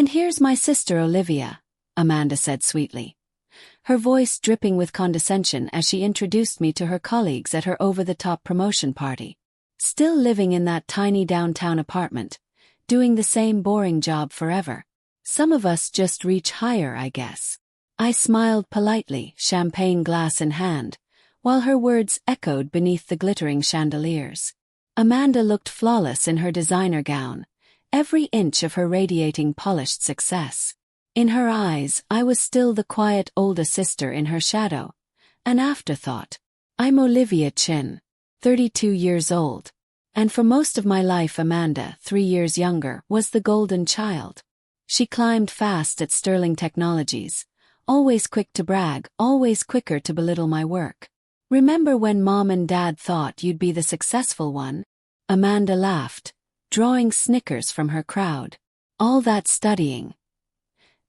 "And here's my sister Olivia," Amanda said sweetly, her voice dripping with condescension as she introduced me to her colleagues at her over-the-top promotion party. Still living in that tiny downtown apartment, doing the same boring job forever. Some of us just reach higher, I guess. I smiled politely, champagne glass in hand, while her words echoed beneath the glittering chandeliers. Amanda looked flawless in her designer gown, every inch of her radiating polished success. In her eyes, I was still the quiet older sister in her shadow, an afterthought. I'm Olivia Chen, 32 years old, and for most of my life Amanda, 3 years younger, was the golden child. She climbed fast at Sterling Technologies, always quick to brag, always quicker to belittle my work. "Remember when Mom and Dad thought you'd be the successful one?" Amanda laughed, drawing snickers from her crowd. "All that studying.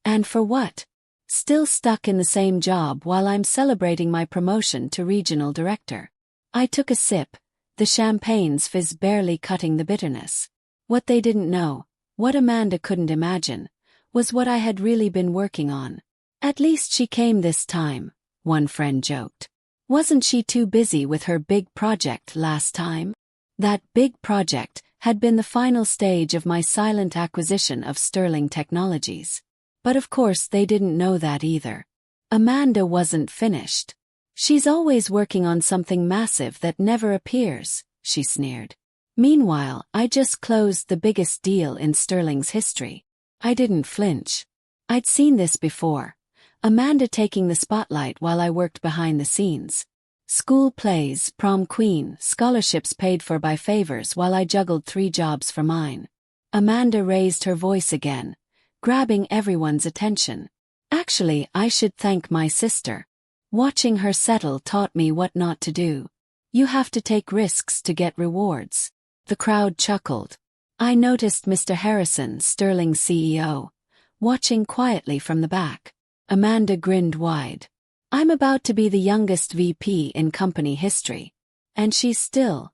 And for what? Still stuck in the same job while I'm celebrating my promotion to regional director." I took a sip, the champagne's fizz barely cutting the bitterness. What they didn't know, what Amanda couldn't imagine, was what I had really been working on. "At least she came this time," one friend joked. "Wasn't she too busy with her big project last time?" That big project had been the final stage of my silent acquisition of Sterling Technologies. But of course they didn't know that either. Amanda wasn't finished. "She's always working on something massive that never appears," she sneered. Meanwhile, I just closed the biggest deal in Sterling's history. I didn't flinch. I'd seen this before. Amanda taking the spotlight while I worked behind the scenes. School plays, prom queen, scholarships paid for by favors while I juggled 3 jobs for mine. Amanda raised her voice again, grabbing everyone's attention. "Actually, I should thank my sister. Watching her settle taught me what not to do. You have to take risks to get rewards." The crowd chuckled. I noticed Mr. Harrison, Sterling's CEO, watching quietly from the back. Amanda grinned wide. "I'm about to be the youngest VP in company history. And she's still.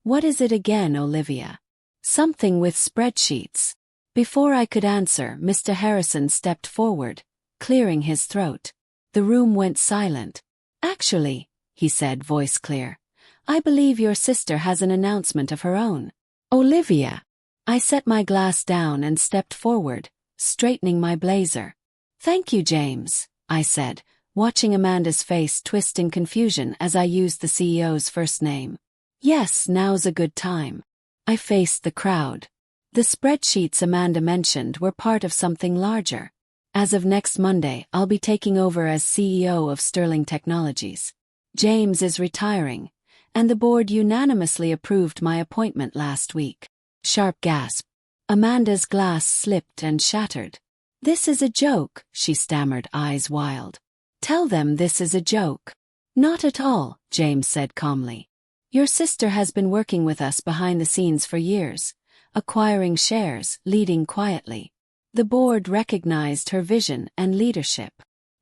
What is it again, Olivia?" "Something with spreadsheets." Before I could answer, Mr. Harrison stepped forward, clearing his throat. The room went silent. "Actually," he said, voice clear, "I believe your sister has an announcement of her own." "Olivia." I set my glass down and stepped forward, straightening my blazer. "Thank you, James," I said, watching Amanda's face twist in confusion as I used the CEO's first name. "Yes, now's a good time." I faced the crowd. The spreadsheets Amanda mentioned were part of something larger. As of next Monday, I'll be taking over as CEO of Sterling Technologies. James is retiring, and the board unanimously approved my appointment last week. Sharp gasp. Amanda's glass slipped and shattered. "This is a joke," she stammered, eyes wild. "Tell them this is a joke." "Not at all," James said calmly. "Your sister has been working with us behind the scenes for years, acquiring shares, leading quietly. The board recognized her vision and leadership."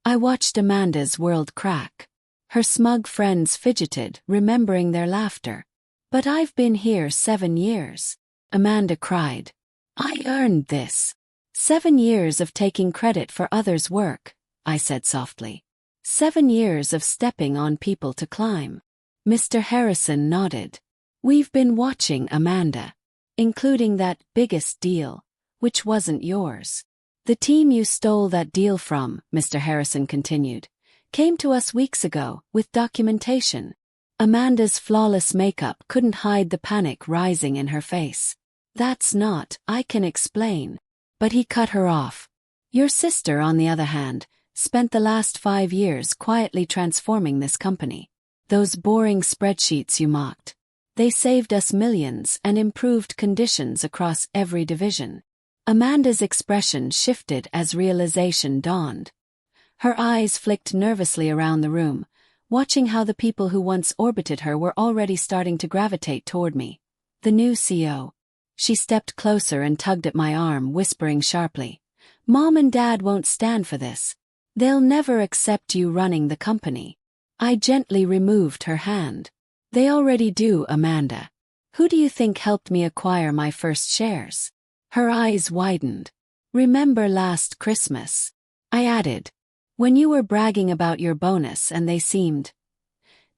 I watched Amanda's world crack. Her smug friends fidgeted, remembering their laughter. "But I've been here 7 years." Amanda cried. "I earned this." 7 years of taking credit for others' work," I said softly. 7 years of stepping on people to climb. Mr. Harrison nodded. "We've been watching, Amanda. Including that biggest deal, which wasn't yours. The team you stole that deal from," Mr. Harrison continued, "came to us weeks ago with documentation." Amanda's flawless makeup couldn't hide the panic rising in her face. "That's not, I can explain." But he cut her off. "Your sister, on the other hand, spent the last 5 years quietly transforming this company. Those boring spreadsheets you mocked. They saved us millions and improved conditions across every division." Amanda's expression shifted as realization dawned. Her eyes flicked nervously around the room, watching how the people who once orbited her were already starting to gravitate toward me. The new CEO. She stepped closer and tugged at my arm, whispering sharply, "Mom and Dad won't stand for this. They'll never accept you running the company." I gently removed her hand. "They already do, Amanda. Who do you think helped me acquire my first shares?" Her eyes widened. Remember last Christmas? I added. When you were bragging about your bonus and they seemed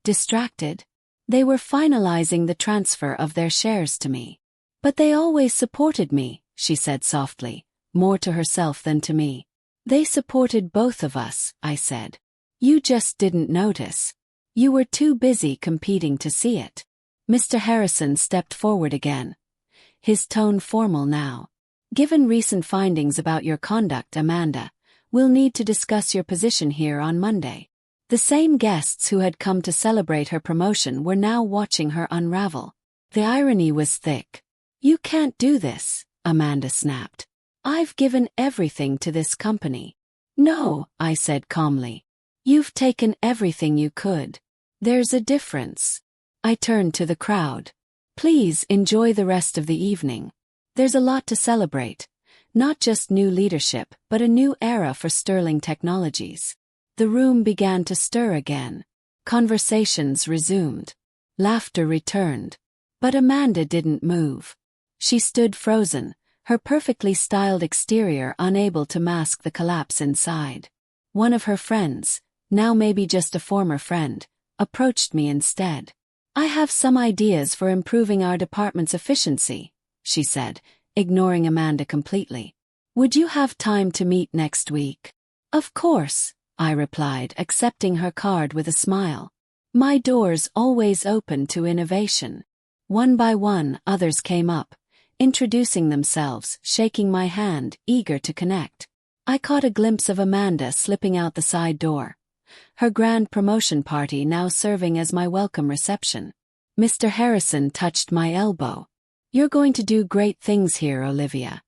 distracted. They were finalizing the transfer of their shares to me. But they always supported me, she said softly, more to herself than to me. They supported both of us, I said. You just didn't notice. You were too busy competing to see it. Mr. Harrison stepped forward again, his tone formal now. Given recent findings about your conduct, Amanda, we'll need to discuss your position here on Monday. The same guests who had come to celebrate her promotion were now watching her unravel. The irony was thick. You can't do this, Amanda snapped. I've given everything to this company. No, I said calmly. You've taken everything you could. There's a difference. I turned to the crowd. Please enjoy the rest of the evening. There's a lot to celebrate. Not just new leadership, but a new era for Sterling Technologies. The room began to stir again. Conversations resumed. Laughter returned. But Amanda didn't move. She stood frozen, her perfectly styled exterior unable to mask the collapse inside. One of her friends, now maybe just a former friend, approached me instead. I have some ideas for improving our department's efficiency, she said, ignoring Amanda completely. Would you have time to meet next week? Of course, I replied, accepting her card with a smile. My door's always open to innovation. One by one, others came up, introducing themselves, shaking my hand, eager to connect. I caught a glimpse of Amanda slipping out the side door, her grand promotion party now serving as my welcome reception. Mr. Harrison touched my elbow. You're going to do great things here, Olivia.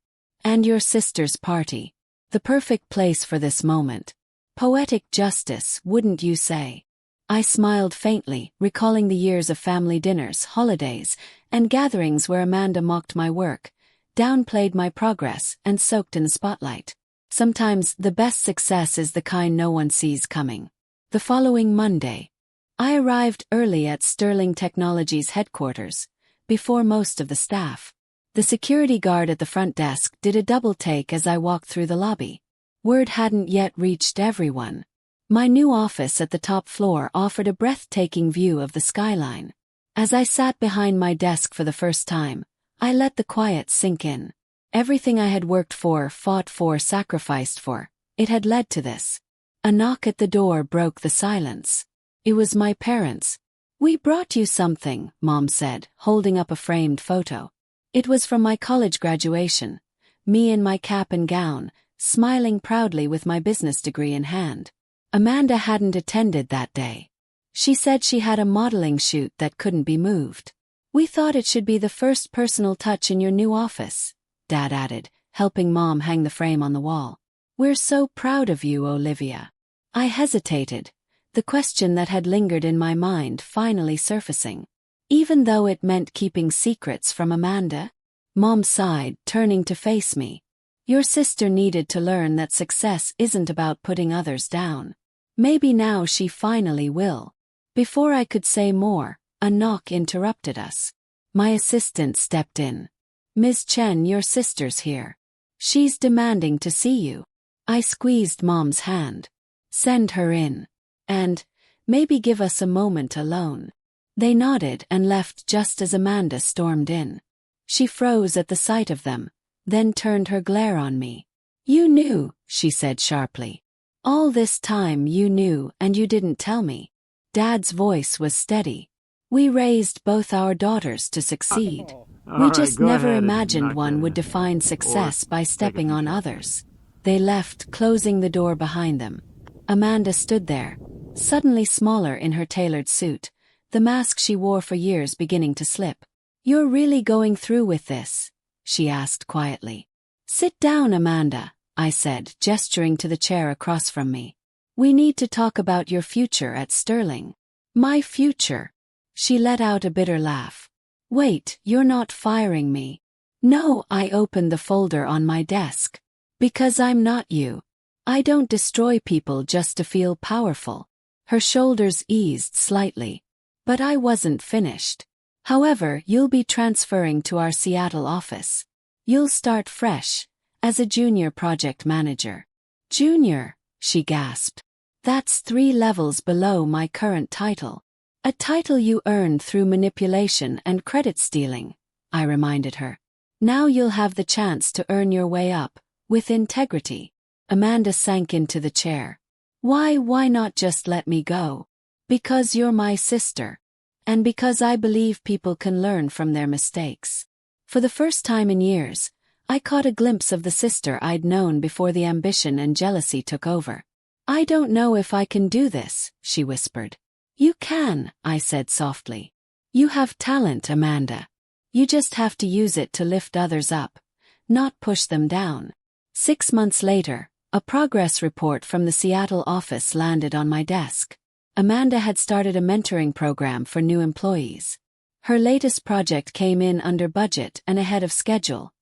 And your sister's party. The perfect place for this moment. Poetic justice, wouldn't you say? I smiled faintly, recalling the years of family dinners, holidays, and gatherings where Amanda mocked my work, downplayed my progress, and soaked in the spotlight. Sometimes the best success is the kind no one sees coming. The following Monday, I arrived early at Sterling Technologies headquarters, before most of the staff. The security guard at the front desk did a double take as I walked through the lobby. Word hadn't yet reached everyone. My new office at the top floor offered a breathtaking view of the skyline. As I sat behind my desk for the first time, I let the quiet sink in. Everything I had worked for, fought for, sacrificed for, it had led to this. A knock at the door broke the silence. It was my parents. We brought you something, Mom said, holding up a framed photo. It was from my college graduation, me in my cap and gown, smiling proudly with my business degree in hand. Amanda hadn't attended that day. She said she had a modeling shoot that couldn't be moved. We thought it should be the first personal touch in your new office, Dad added, helping Mom hang the frame on the wall. We're so proud of you, Olivia. I hesitated, the question that had lingered in my mind finally surfacing. Even though it meant keeping secrets from Amanda? Mom sighed, turning to face me. Your sister needed to learn that success isn't about putting others down. Maybe now she finally will. Before I could say more, a knock interrupted us. My assistant stepped in. Ms. Chen, your sister's here. She's demanding to see you. I squeezed Mom's hand. Send her in. And, maybe give us a moment alone. They nodded and left just as Amanda stormed in. She froze at the sight of them, then turned her glare on me. You knew, she said sharply. All this time you knew and you didn't tell me. Dad's voice was steady. We raised both our daughters to succeed. We just never imagined one would define success by stepping on others. They left, closing the door behind them. Amanda stood there, suddenly smaller in her tailored suit, the mask she wore for years beginning to slip. You're really going through with this? She asked quietly. Sit down, Amanda, I said, gesturing to the chair across from me. We need to talk about your future at Sterling. My future? She let out a bitter laugh. Wait, you're not firing me. No, I opened the folder on my desk. Because I'm not you. I don't destroy people just to feel powerful. Her shoulders eased slightly. But I wasn't finished. However, you'll be transferring to our Seattle office. You'll start fresh, as a junior project manager. Junior, she gasped. That's 3 levels below my current title. A title you earned through manipulation and credit stealing, I reminded her. Now you'll have the chance to earn your way up, with integrity. Amanda sank into the chair. Why not just let me go? Because you're my sister. And because I believe people can learn from their mistakes. For the first time in years, I caught a glimpse of the sister I'd known before the ambition and jealousy took over. I don't know if I can do this, she whispered. You can, I said softly. You have talent, Amanda. You just have to use it to lift others up, not push them down. 6 months later, a progress report from the Seattle office landed on my desk. Amanda had started a mentoring program for new employees. Her latest project came in under budget and ahead of schedule,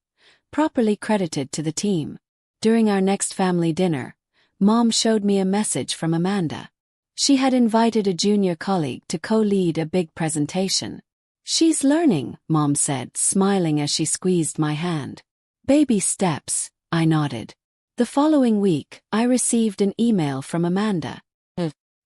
properly credited to the team. During our next family dinner, Mom showed me a message from Amanda. She had invited a junior colleague to co-lead a big presentation. She's learning, Mom said, smiling as she squeezed my hand. Baby steps, I nodded. The following week, I received an email from Amanda.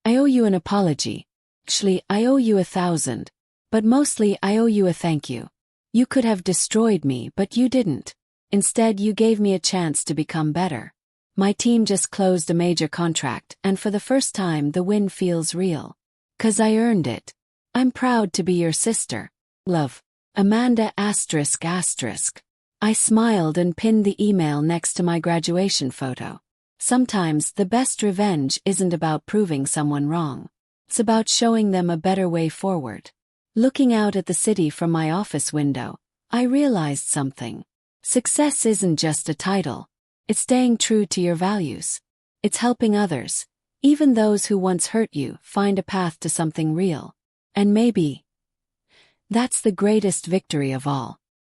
I owe you an apology. Actually, I owe you 1,000. But mostly I owe you a thank you. You could have destroyed me, but you didn't. Instead, you gave me a chance to become better. My team just closed a major contract, and for the first time the win feels real. 'Cause I earned it. I'm proud to be your sister. Love. Amanda ***. I smiled and pinned the email next to my graduation photo. Sometimes the best revenge isn't about proving someone wrong. It's about showing them a better way forward. Looking out at the city from my office window, I realized something. Success isn't just a title. It's staying true to your values. It's helping others, even those who once hurt you, find a path to something real. And maybe that's the greatest victory of all.